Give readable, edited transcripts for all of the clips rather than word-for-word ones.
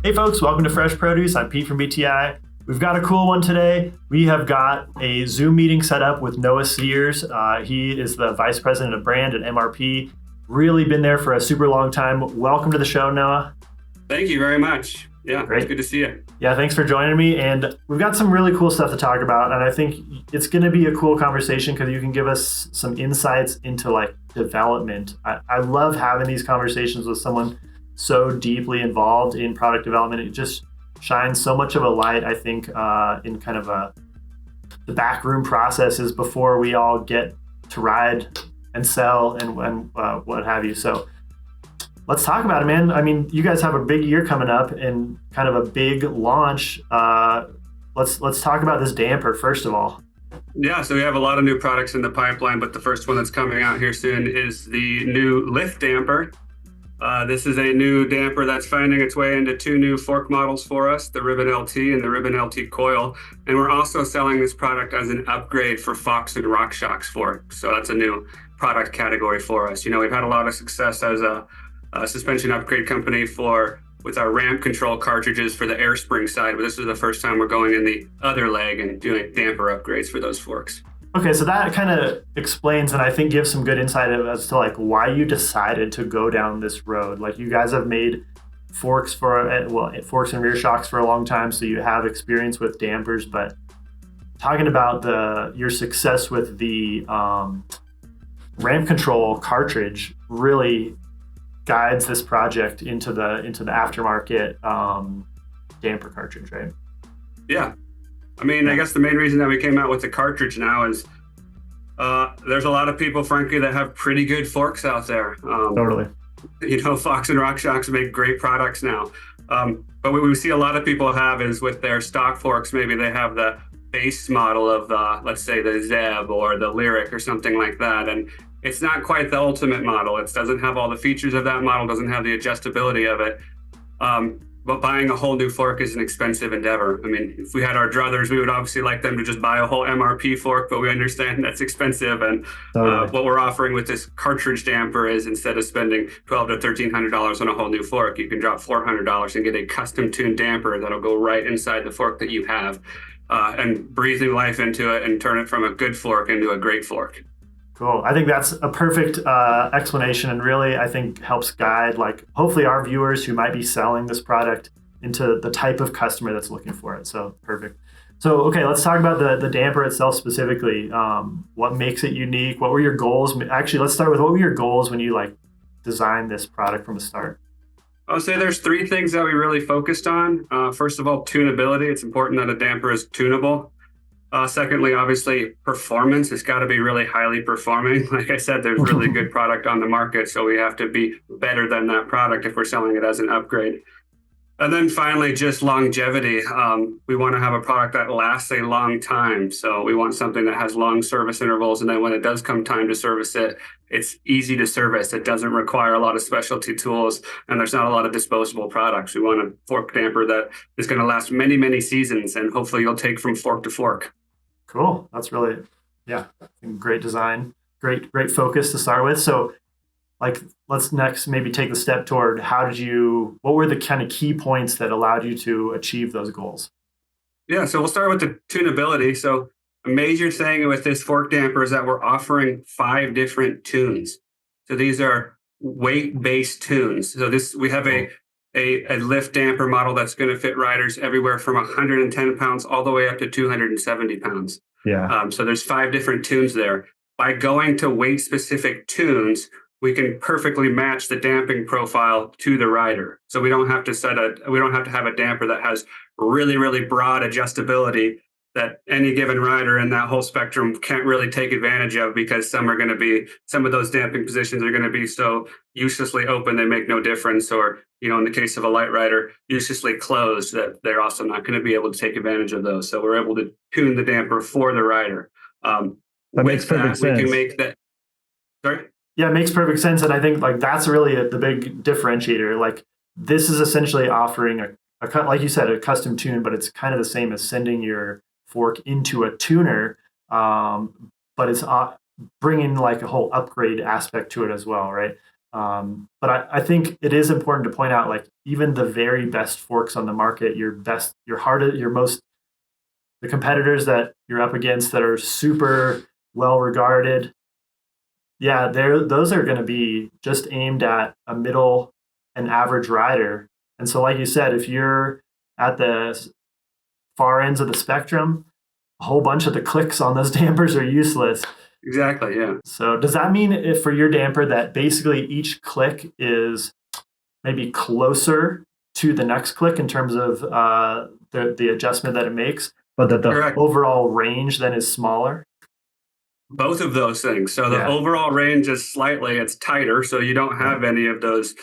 Hey folks, welcome to Fresh Produce. I'm Pete from BTI. We've got a cool one today. We have got a Zoom meeting set up with Noah Sears. He is the Vice President of Brand at MRP. Really been there for a super long time. Welcome to the show, Noah. Thank you very much. Yeah, Great. It's good to see you. Yeah, thanks for joining me. And we've got some really cool stuff to talk about. And I think it's going to be a cool conversation because you can give us some insights into like development. I love having these conversations with someone so deeply involved in product development. It just shines so much of a light, I think, in kind of the backroom processes before we all get to ride and sell and what have you. So let's talk about it, man. I mean, you guys have a big year coming up and kind of a big launch. Let's talk about this damper first of all. Yeah, so we have a lot of new products in the pipeline, but the first one that's coming out here soon is the new lift damper. This is a new damper that's finding its way into two new fork models for us, the Ribbon LT and the Ribbon LT Coil. And we're also selling this product as an upgrade for Fox and RockShox forks. So that's a new product category for us. You know, we've had a lot of success as a suspension upgrade company with our ramp control cartridges for the air spring side, but this is the first time we're going in the other leg and doing damper upgrades for those forks. Okay, so that kind of explains and I think gives some good insight as to like why you decided to go down this road. Like you guys have made forks forks and rear shocks for a long time, so you have experience with dampers. But talking about your success with the ramp control cartridge really guides this project into the aftermarket damper cartridge, right? Yeah. I mean, I guess the main reason that we came out with the cartridge now is there's a lot of people, frankly, that have pretty good forks out there. Totally. You know, Fox and RockShox make great products now. But what we see a lot of people have is with their stock forks, maybe they have the base model of, let's say, the Zeb or the Lyric or something like that. And it's not quite the ultimate model. It doesn't have all the features of that model, doesn't have the adjustability of it. But buying a whole new fork is an expensive endeavor. I mean, if we had our druthers, we would obviously like them to just buy a whole MRP fork, but we understand that's expensive. And Totally. What we're offering with this cartridge damper is instead of spending $1,200 to $1,300 on a whole new fork, you can drop $400 and get a custom tuned damper that'll go right inside the fork that you have and breathe new life into it and turn it from a good fork into a great fork. Cool. I think that's a perfect explanation and really, I think, helps guide, like, hopefully our viewers who might be selling this product into the type of customer that's looking for it. So perfect. So, okay, let's talk about the damper itself specifically. What makes it unique? What were your goals? Actually, let's start with what were your goals when you, like, designed this product from the start? I would say there's three things that we really focused on. First of all, tunability. It's important that a damper is tunable. Secondly, obviously, performance. It's got to be really highly performing. Like I said, there's really good product on the market, so we have to be better than that product if we're selling it as an upgrade. And then finally, just longevity. We want to have a product that lasts a long time. So we want something that has long service intervals. And then when it does come time to service it, it's easy to service. It doesn't require a lot of specialty tools, and there's not a lot of disposable products. We want a fork damper that is going to last many, many seasons, and hopefully you'll take from fork to fork. Cool. That's really, great design, great focus to start with. So, like, let's next maybe take the step toward what were the kind of key points that allowed you to achieve those goals? Yeah, so we'll start with the tunability. So a major thing with this fork damper is that we're offering 5 different tunes. So these are weight-based tunes. So we have a lift damper model that's going to fit riders everywhere from 110 pounds all the way up to 270 pounds. Yeah. So there's 5 different tunes there. By going to weight-specific tunes, we can perfectly match the damping profile to the rider. So we don't have to have a damper that has really, really broad adjustability that any given rider in that whole spectrum can't really take advantage of, because some of those damping positions are going to be so uselessly open they make no difference, or, you know, in the case of a light rider, uselessly closed that they're also not going to be able to take advantage of those. So we're able to tune the damper for the rider. That makes perfect sense. We can make that. Sorry? Yeah, it makes perfect sense. And I think like that's really the big differentiator. Like this is essentially offering like you said, a custom tune, but it's kind of the same as sending your fork into a tuner, but it's bringing like a whole upgrade aspect to it as well, right? But I think it is important to point out, like, even the very best forks on the market, your hardest, your most, the competitors that you're up against that are super well regarded, yeah, those are going to be just aimed at a middle and average rider. And so, like you said, if you're at the far ends of the spectrum, a whole bunch of the clicks on those dampers are useless. Exactly. Yeah. So does that mean, if for your damper, that basically each click is maybe closer to the next click in terms of the adjustment that it makes, but that the Correct. overall range then is smaller? Both of those things. So the Yeah. overall range is it's tighter. So you don't have any of those,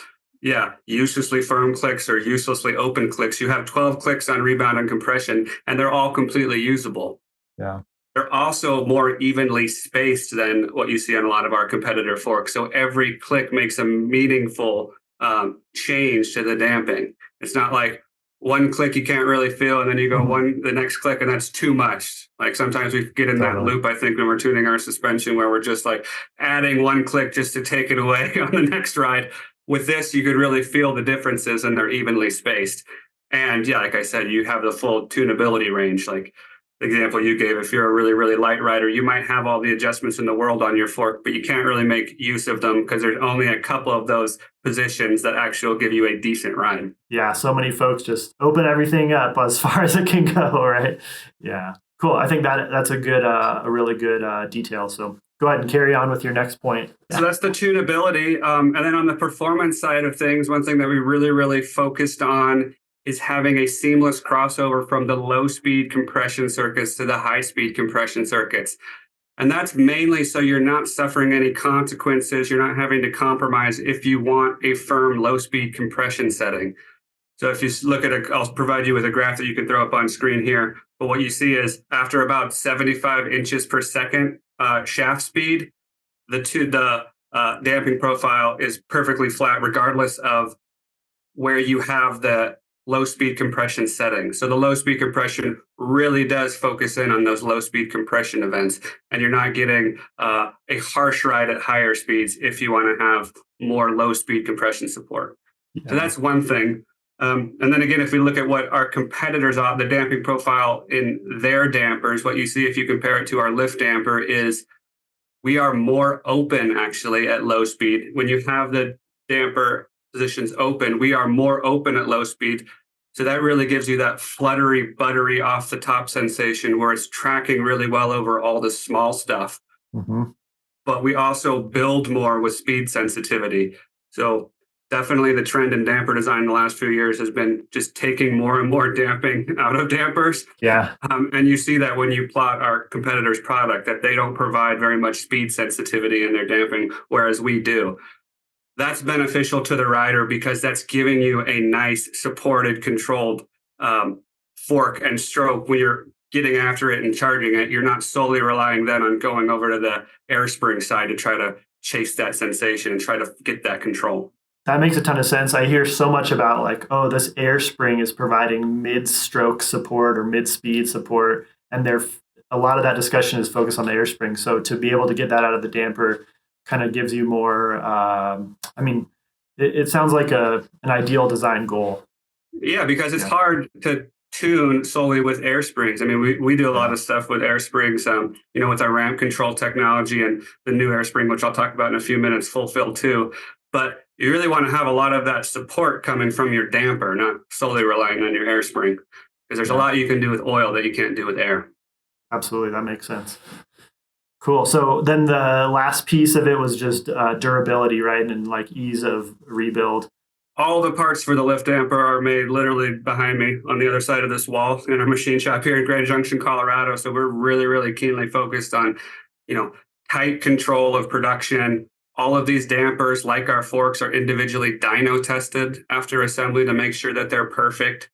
uselessly firm clicks or uselessly open clicks. You have 12 clicks on rebound and compression, and they're all completely usable. Yeah. They're also more evenly spaced than what you see on a lot of our competitor forks. So every click makes a meaningful change to the damping. It's not like one click you can't really feel, and then you go the next click, and that's too much. Like sometimes we get in that loop, I think, when we're tuning our suspension, where we're just like adding one click just to take it away on the next ride. With this, you could really feel the differences, and they're evenly spaced. And yeah, like I said, you have the full tunability range. Like the example you gave, if you're a really, really light rider, you might have all the adjustments in the world on your fork, but you can't really make use of them because there's only a couple of those positions that actually will give you a decent ride. Yeah, so many folks just open everything up as far as it can go, right? Yeah, cool. I think that's a really good detail. So go ahead and carry on with your next point. So that's the tunability. And then on the performance side of things, one thing that we really, really focused on is having a seamless crossover from the low speed compression circuits to the high speed compression circuits. And that's mainly so you're not suffering any consequences. You're not having to compromise if you want a firm low speed compression setting. So if you look at I'll provide you with a graph that you can throw up on screen here. But what you see is after about 75 inches per second shaft speed, the damping profile is perfectly flat, regardless of where you have the low speed compression setting. So the low speed compression really does focus in on those low speed compression events, and you're not getting a harsh ride at higher speeds if you want to have more low speed compression support. Yeah. So that's one thing. And then again, if we look at what our competitors are, the damping profile in their dampers, what you see if you compare it to our lift damper is we are more open actually at low speed. When you have the damper positions open, we are more open at low speed. So that really gives you that fluttery, buttery off the top sensation where it's tracking really well over all the small stuff. But we also build more with speed sensitivity. So definitely the trend in damper design in the last few years has been just taking more and more damping out of dampers. Yeah. And you see that when you plot our competitors' product, that they don't provide very much speed sensitivity in their damping, whereas we do. That's beneficial to the rider because that's giving you a nice, supported, controlled fork and stroke when you're getting after it and charging it. You're not solely relying then on going over to the air spring side to try to chase that sensation and try to get that control. That makes a ton of sense. I hear so much about like, oh, this air spring is providing mid-stroke support or mid-speed support, and a lot of that discussion is focused on the air spring. So to be able to get that out of the damper kind of gives you more. It sounds like an ideal design goal. Yeah, because it's hard to tune solely with air springs. I mean, we do a lot of stuff with air springs, with our ramp control technology and the new air spring, which I'll talk about in a few minutes, fulfill too. But you really want to have a lot of that support coming from your damper, not solely relying on your air spring, because there's a lot you can do with oil that you can't do with air. Absolutely. That makes sense. Cool. So then the last piece of it was just durability, right? And like ease of rebuild. All the parts for the lift damper are made literally behind me on the other side of this wall in our machine shop here in Grand Junction, Colorado. So we're really, really keenly focused on, tight control of production. All of these dampers, like our forks, are individually dyno tested after assembly to make sure that they're perfect.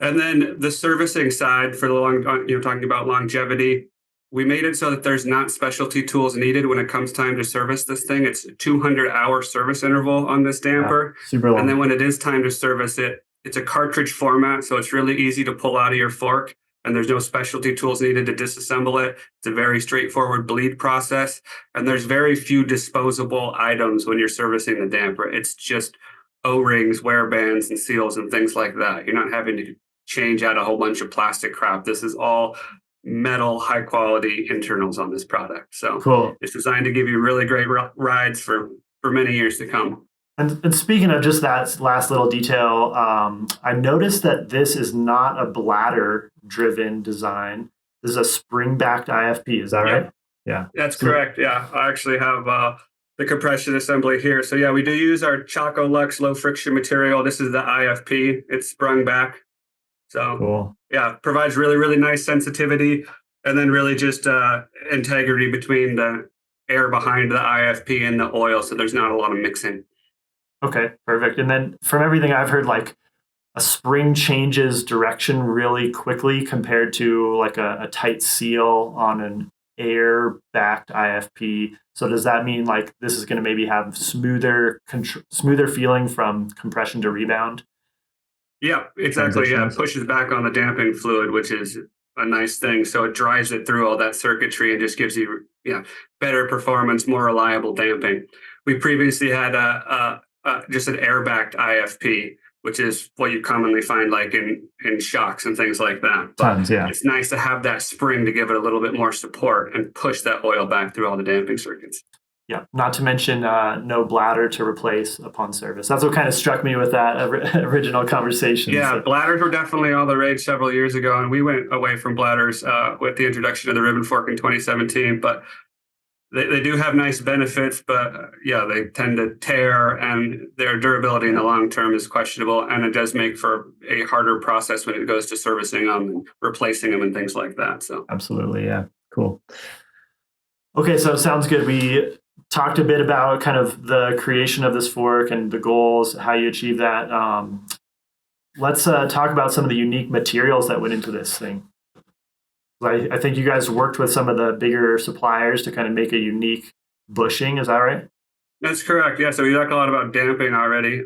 And then the servicing side for the talking about longevity, we made it so that there's not specialty tools needed when it comes time to service this thing. It's a 200-hour service interval on this damper. Yeah, super long. And then when it is time to service it, it's a cartridge format, so it's really easy to pull out of your fork. and there's no specialty tools needed to disassemble it. It's a very straightforward bleed process, and there's very few disposable items when you're servicing the damper. It's just O-rings, wear bands, and seals and things like that. You're not having to change out a whole bunch of plastic crap. This is all metal, high quality internals on this product. So Cool. it's designed to give you really great rides for many years to come. And speaking of just that last little detail, I noticed that this is not a bladder-driven design. This is a spring-backed IFP. Is that right? Yeah. That's correct. Yeah, I actually have the compression assembly here. So yeah, we do use our Chaco Lux low friction material. This is the IFP. It's sprung back. So cool. Yeah, provides really, really nice sensitivity, and then really just integrity between the air behind the IFP and the oil. So there's not a lot of mixing. Okay, perfect. And then from everything I've heard, like a spring changes direction really quickly compared to like a tight seal on an air-backed IFP. So does that mean like this is going to maybe have smoother feeling from compression to rebound? Yeah, exactly. Yeah, it pushes back on the damping fluid, which is a nice thing. So it drives it through all that circuitry and just gives you better performance, more reliable damping. We previously had just an air-backed IFP, which is what you commonly find like in shocks and things like that. But it's nice to have that spring to give it a little bit more support and push that oil back through all the damping circuits. Yeah, not to mention no bladder to replace upon service. That's what kind of struck me with that original conversation. Yeah, bladders were definitely all the rage several years ago, and we went away from bladders with the introduction of the ribbon fork in 2017. But they do have nice benefits, but they tend to tear, and their durability in the long term is questionable, and it does make for a harder process when it goes to servicing them and replacing them and things like that. So absolutely, yeah, cool. Okay, so sounds good. We talked a bit about kind of the creation of this fork and the goals, how you achieve that. Let's talk about some of the unique materials that went into this thing. I think you guys worked with some of the bigger suppliers to kind of make a unique bushing. Is that right? That's correct. Yeah. So we talked a lot about damping already,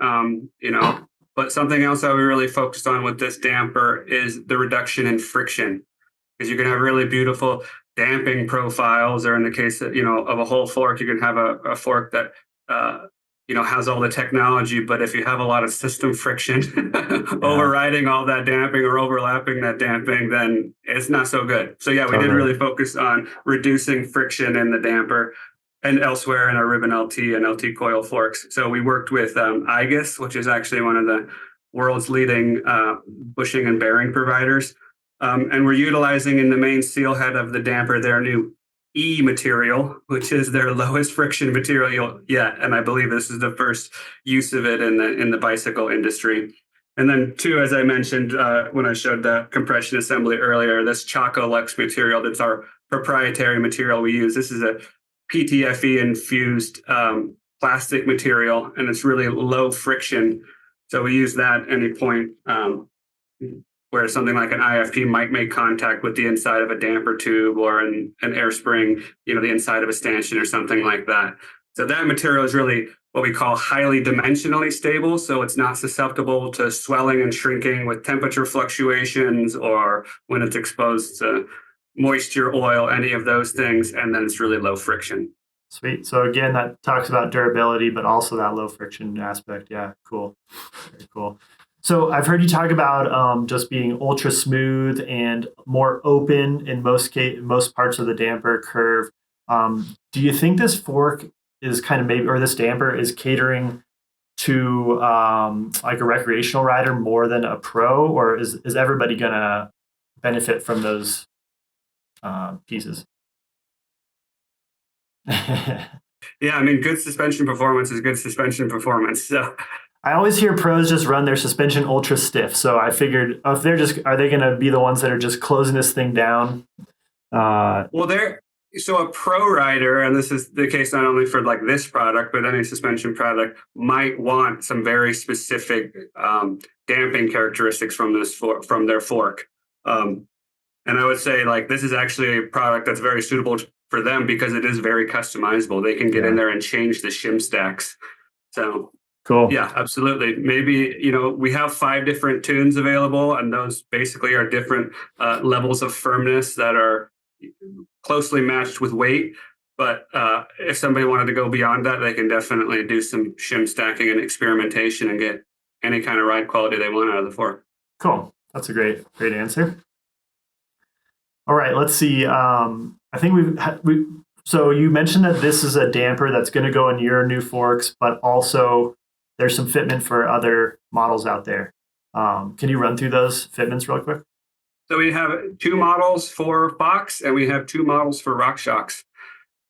but something else that we really focused on with this damper is the reduction in friction, because you can have really beautiful damping profiles, or in the case of, of a whole fork, you can have a fork that, has all the technology, but if you have a lot of system friction overriding all that damping or overlapping that damping, then it's not so good. So we did really focus on reducing friction in the damper and elsewhere in our ribbon LT and LT coil forks. So we worked with IGUS, which is actually one of the world's leading bushing and bearing providers. And we're utilizing in the main seal head of the damper their new E material, which is their lowest friction material yet. And I believe this is the first use of it in the bicycle industry. And then two, as I mentioned when I showed the compression assembly earlier, this Chaco Lux material, that's our proprietary material we use. This is a PTFE infused plastic material, and it's really low friction. So we use that at any point where something like an IFP might make contact with the inside of a damper tube or an air spring, the inside of a stanchion or something like that. So that material is really what we call highly dimensionally stable. So it's not susceptible to swelling and shrinking with temperature fluctuations or when it's exposed to moisture, oil, any of those things. And then it's really low friction. Sweet. So again, that talks about durability, but also that low friction aspect. Yeah, cool. Very cool. So I've heard you talk about just being ultra smooth and more open in most parts of the damper curve. Do you think this fork is kind of or this damper is catering to like a recreational rider more than a pro, or is everybody gonna benefit from those pieces? Yeah, I mean, good suspension performance is good suspension performance. So I always hear pros just run their suspension ultra stiff. So I figured, are they going to be the ones that are just closing this thing down? So a pro rider, and this is the case not only for like this product, but any suspension product, might want some very specific damping characteristics from their fork. And I would say like this is actually a product that's very suitable for them because it is very customizable. They can get in there and change the shim stacks. So Cool. Yeah, absolutely. Maybe, we have 5 different tunes available, and those basically are different levels of firmness that are closely matched with weight. But if somebody wanted to go beyond that, they can definitely do some shim stacking and experimentation and get any kind of ride quality they want out of the fork. Cool. That's a great answer. All right, let's see. I think so you mentioned that this is a damper that's going to go in your new forks, but also there's some fitment for other models out there. Can you run through those fitments real quick? So we have 2 models for Fox, and we have 2 models for RockShox.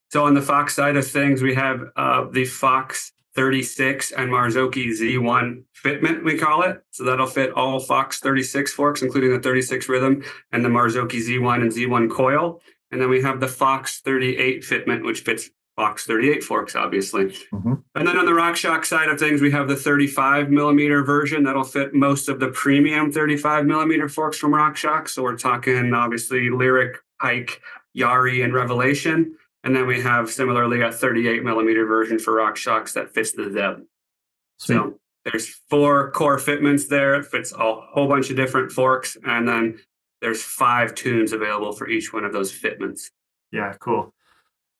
So on the Fox side of things, we have the Fox 36 and Marzocchi Z1 fitment, we call it. So that'll fit all Fox 36 forks, including the 36 rhythm and the Marzocchi Z1 and Z1 coil. And then we have the Fox 38 fitment, which fits Fox 38 forks, obviously. Mm-hmm. And then on the RockShox side of things, we have the 35 millimeter version that'll fit most of the premium 35 millimeter forks from RockShox. So we're talking obviously Lyric, Pike, Yari, and Revelation. And then we have similarly a 38 millimeter version for RockShox that fits the Zeb. Sweet. So there's 4 core fitments there. It fits a whole bunch of different forks. And then there's 5 tunes available for each one of those fitments. Yeah, cool.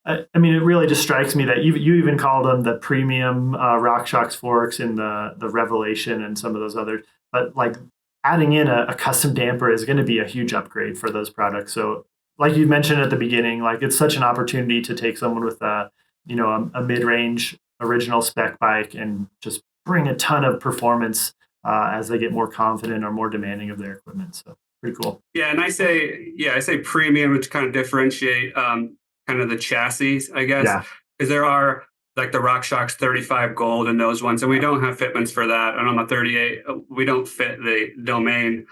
I mean, it really just strikes me that you even called them the premium RockShox forks in the Revelation and some of those others. But like adding in a custom damper is going to be a huge upgrade for those products. So like you mentioned at the beginning, like it's such an opportunity to take someone with a mid-range original spec bike and just bring a ton of performance as they get more confident or more demanding of their equipment. So pretty cool. Yeah, and I say premium to kind of differentiate kind of the chassis, I guess. Yeah. Because there are like the RockShox 35 Gold and those ones, and we don't have fitments for that. And on the 38, we don't fit the domain.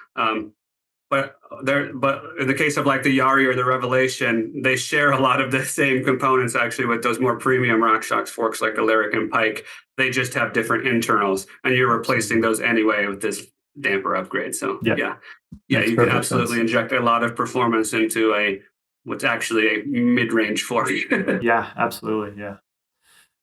But in the case of like the Yari or the Revelation, they share a lot of the same components actually with those more premium RockShox forks like the Lyric and Pike. They just have different internals, and you're replacing those anyway with this damper upgrade. So yeah, you can absolutely inject a lot of performance into what's actually a mid-range fork. Yeah, absolutely. Yeah.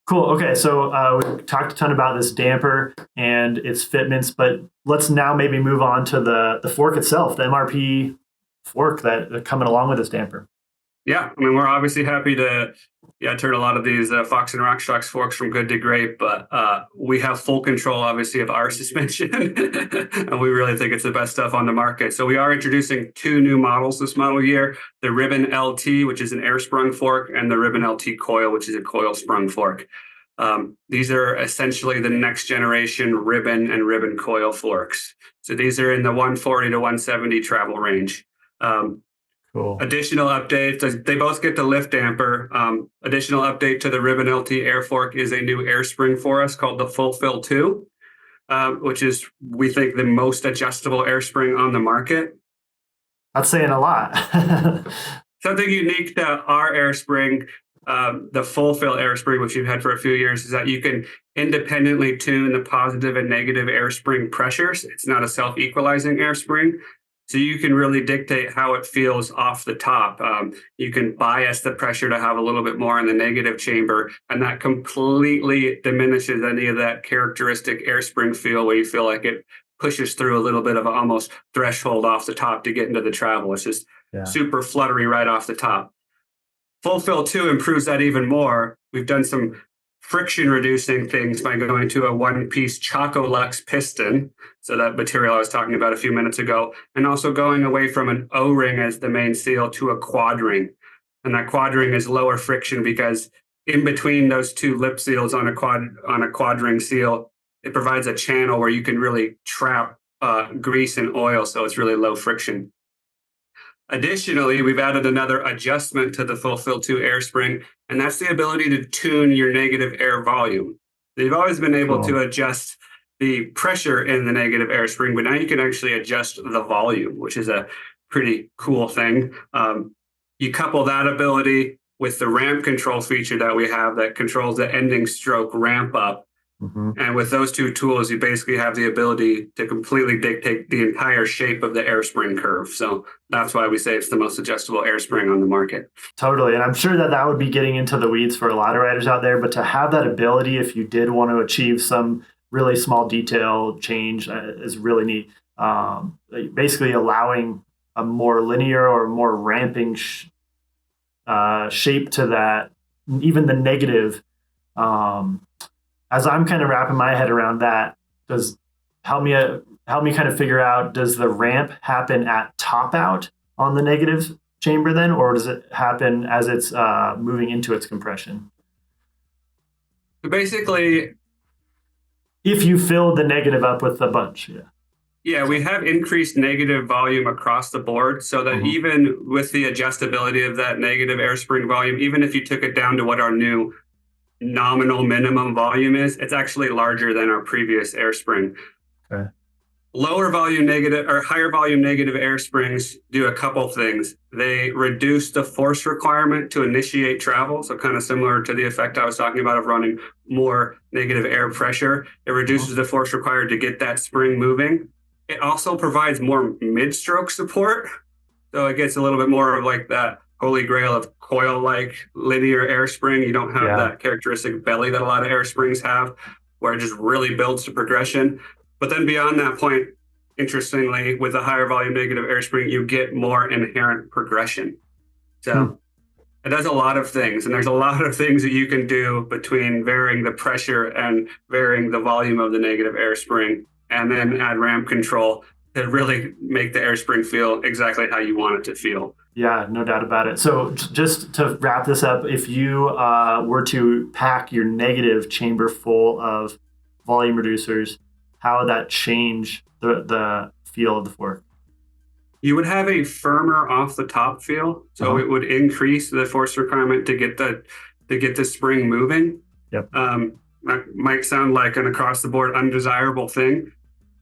Cool. Okay, so we talked a ton about this damper and its fitments, but let's now maybe move on to the fork itself, the MRP fork that coming along with this damper. Yeah, I mean, we're obviously happy to turn a lot of these Fox and RockShox forks from good to great, but we have full control, obviously, of our suspension, and we really think it's the best stuff on the market. So we are introducing 2 new models this model year, the Ribbon LT, which is an air-sprung fork, and the Ribbon LT Coil, which is a coil-sprung fork. These are essentially the next generation Ribbon and Ribbon Coil forks. So these are in the 140 to 170 travel range. Cool. Additional updates, they both get the lift damper. Additional update to the Ribbon LT air fork is a new air spring for us called the Fulfill 2, which is, we think, the most adjustable air spring on the market. That's saying a lot. Something unique to our air spring, the Fulfill air spring, which you've had for a few years, is that you can independently tune the positive and negative air spring pressures. It's not a self-equalizing air spring. So you can really dictate how it feels off the top. You can bias the pressure to have a little bit more in the negative chamber, and that completely diminishes any of that characteristic air spring feel where you feel like it pushes through a little bit of an almost threshold off the top to get into the travel. It's just super fluttery right off the top. Fulfill 2 improves that even more. We've done some friction reducing things by going to a 1-piece Chocolux piston. So that material I was talking about a few minutes ago, and also going away from an O-ring as the main seal to a quad ring. And that quad ring is lower friction because in between those 2 lip seals on a quad ring seal, it provides a channel where you can really trap grease and oil. So it's really low friction. Additionally, we've added another adjustment to the Fulfill 2 air spring, and that's the ability to tune your negative air volume. You've always been able to adjust the pressure in the negative air spring, but now you can actually adjust the volume, which is a pretty cool thing. You couple that ability with the ramp control feature that we have that controls the ending stroke ramp up. Mm-hmm. And with those 2 tools, you basically have the ability to completely dictate the entire shape of the air spring curve. So that's why we say it's the most adjustable air spring on the market. Totally. And I'm sure that would be getting into the weeds for a lot of riders out there. But to have that ability, if you did want to achieve some really small detail change is really neat. Basically allowing a more linear or more ramping shape to that, even the negative. As I'm kind of wrapping my head around that, does help me kind of figure out, does the ramp happen at top out on the negative chamber then, or does it happen as it's moving into its compression? Basically, if you fill the negative up with a bunch, yeah, we have increased negative volume across the board, so that even with the adjustability of that negative air spring volume, even if you took it down to what our new nominal minimum volume is, it's actually larger than our previous air spring. Okay. Lower volume negative or higher volume negative air springs do a couple things. They reduce the force requirement to initiate travel. So kind of similar to the effect I was talking about of running more negative air pressure. It reduces the force required to get that spring moving. It also provides more mid-stroke support. So it gets a little bit more of like that holy grail of coil-like linear air spring. You don't have that characteristic belly that a lot of air springs have, where it just really builds to progression. But then beyond that point, interestingly, with a higher volume negative air spring, you get more inherent progression. So it does a lot of things. And there's a lot of things that you can do between varying the pressure and varying the volume of the negative air spring, and then add ramp control to really make the air spring feel exactly how you want it to feel. Yeah, no doubt about it. So just to wrap this up, if you were to pack your negative chamber full of volume reducers, how would that change the feel of the fork? You would have a firmer off the top feel. So it would increase the force requirement to get the spring moving. Yep. That might sound like an across the board undesirable thing,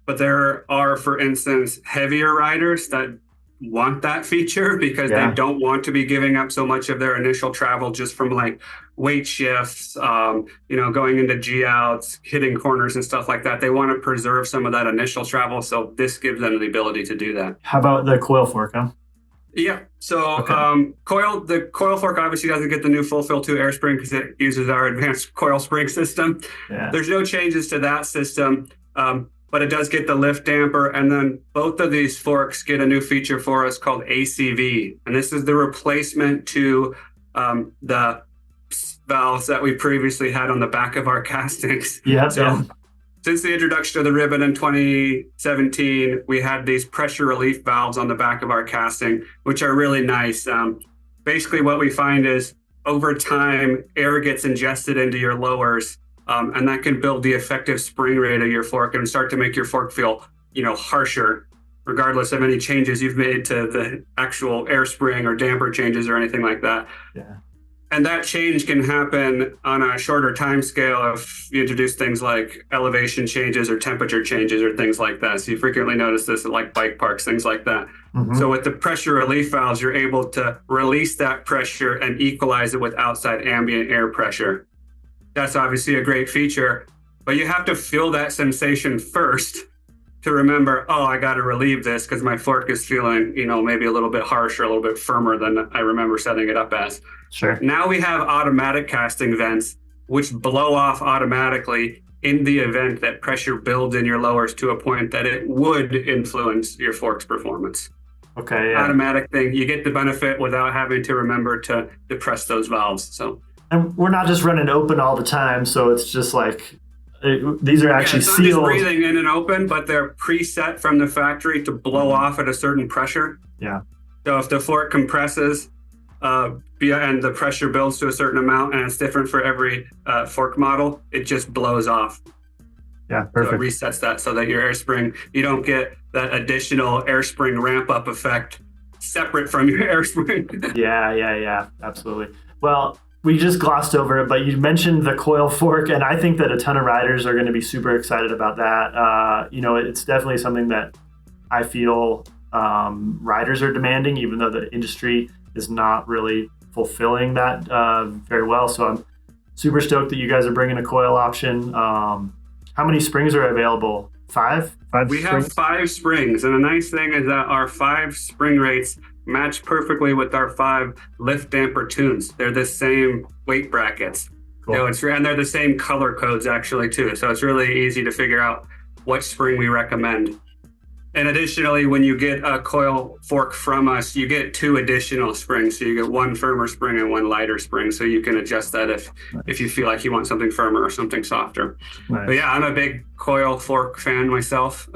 but there are, for instance, heavier riders that want that feature because they don't want to be giving up so much of their initial travel just from like weight shifts, going into G outs, hitting corners and stuff like that. They want to preserve some of that initial travel. So this gives them the ability to do that. How about the coil fork, huh? Yeah. So the coil fork obviously doesn't get the new full fill 2 air spring because it uses our advanced coil spring system. Yeah. There's no changes to that system. But it does get the lift damper. And then both of these forks get a new feature for us called ACV. And this is the replacement to the valves that we previously had on the back of our castings. Since the introduction of the ribbon in 2017, we had these pressure relief valves on the back of our casting, which are really nice. Basically, what we find is over time, air gets ingested into your lowers. And that can build the effective spring rate of your fork and start to make your fork feel, harsher, regardless of any changes you've made to the actual air spring or damper changes or anything like that. Yeah. And that change can happen on a shorter time scale if you introduce things like elevation changes or temperature changes or things like that. So you frequently notice this at like bike parks, things like that. So with the pressure relief valves, you're able to release that pressure and equalize it with outside ambient air pressure. That's obviously a great feature, but you have to feel that sensation first to remember, I got to relieve this because my fork is feeling, maybe a little bit harsh or a little bit firmer than I remember setting it up as. Sure. Now we have automatic casting vents, which blow off automatically in the event that pressure builds in your lowers to a point that it would influence your fork's performance. Okay. Yeah. Automatic thing. You get the benefit without having to remember to depress those valves. So. And we're not just running open all the time, so it's just like these are actually it's not sealed. Just breathing in and open, but they're preset from the factory to blow off at a certain pressure. Yeah. So if the fork compresses and the pressure builds to a certain amount, and it's different for every fork model, it just blows off. Yeah, perfect. So it resets that so that your air spring, you don't get that additional air spring ramp up effect separate from your air spring. Yeah, absolutely. Well, we just glossed over it, but you mentioned the coil fork, and I think that a ton of riders are going to be super excited about that. It's definitely something that I feel riders are demanding, even though the industry is not really fulfilling that very well. So I'm super stoked that you guys are bringing a coil option. How many springs are available? Five? We have 5 springs, and the nice thing is that our 5 spring rates match perfectly with our 5 lift damper tunes. They're the same weight brackets. Cool. And they're the same color codes actually too. So it's really easy to figure out what spring we recommend. And additionally, when you get a coil fork from us, you get 2 additional springs. So you get 1 firmer spring and 1 lighter spring. So you can adjust that if you feel like you want something firmer or something softer. Nice. But yeah, I'm a big coil fork fan myself.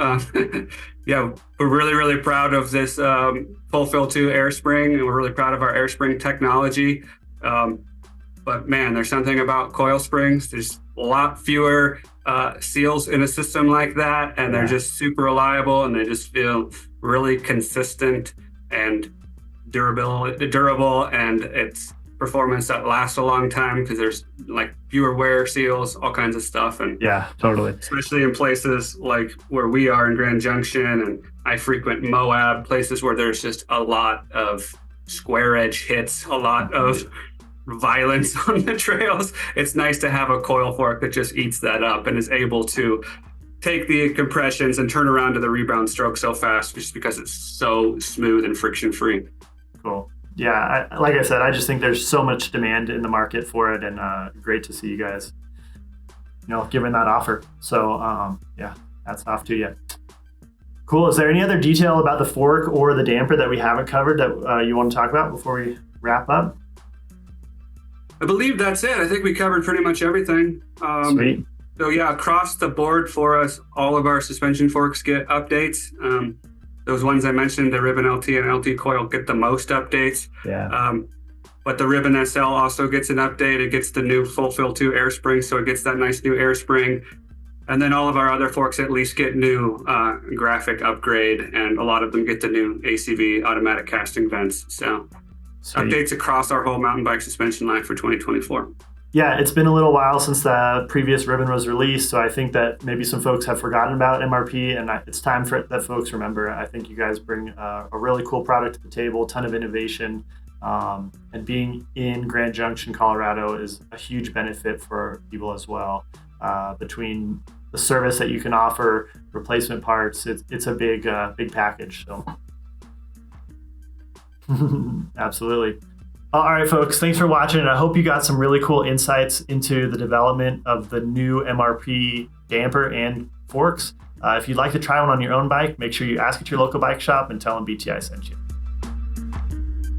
Yeah, we're really, really proud of this Full Fill 2 air spring, and we're really proud of our air spring technology. But man, there's something about coil springs. There's a lot fewer seals in a system like that, and they're just super reliable, and they just feel really consistent and durable, and it's performance that lasts a long time because there's like fewer wear seals, all kinds of stuff. And yeah, totally. Especially in places like where we are in Grand Junction, and I frequent Moab, places where there's just a lot of square edge hits, a lot of violence on the trails. It's nice to have a coil fork that just eats that up and is able to take the compressions and turn around to the rebound stroke so fast just because it's so smooth and friction free. Cool. Yeah, like I said, I just think there's so much demand in the market for it, and great to see you guys, giving that offer. So yeah, hats off to you. Cool. Is there any other detail about the fork or the damper that we haven't covered that you want to talk about before we wrap up? I believe that's it. I think we covered pretty much everything. Sweet. So yeah, across the board for us, all of our suspension forks get updates. Those ones I mentioned, the Ribbon LT and LT coil, get the most updates. Yeah. But the Ribbon SL also gets an update. It gets the new Full Fill 2 air spring, so it gets that nice new air spring. And then all of our other forks at least get new graphic upgrade, and a lot of them get the new ACV automatic casting vents. So sweet. Updates across our whole mountain bike suspension line for 2024. Yeah, it's been a little while since the previous Ribbon was released, so I think that maybe some folks have forgotten about MRP, and it's time for that folks remember. I think you guys bring a really cool product to the table, ton of innovation, and being in Grand Junction, Colorado is a huge benefit for people as well. Between the service that you can offer, replacement parts, it's a big package. So absolutely. All right, folks, thanks for watching. And I hope you got some really cool insights into the development of the new MRP damper and forks. If you'd like to try one on your own bike, make sure you ask at your local bike shop and tell them BTI sent you.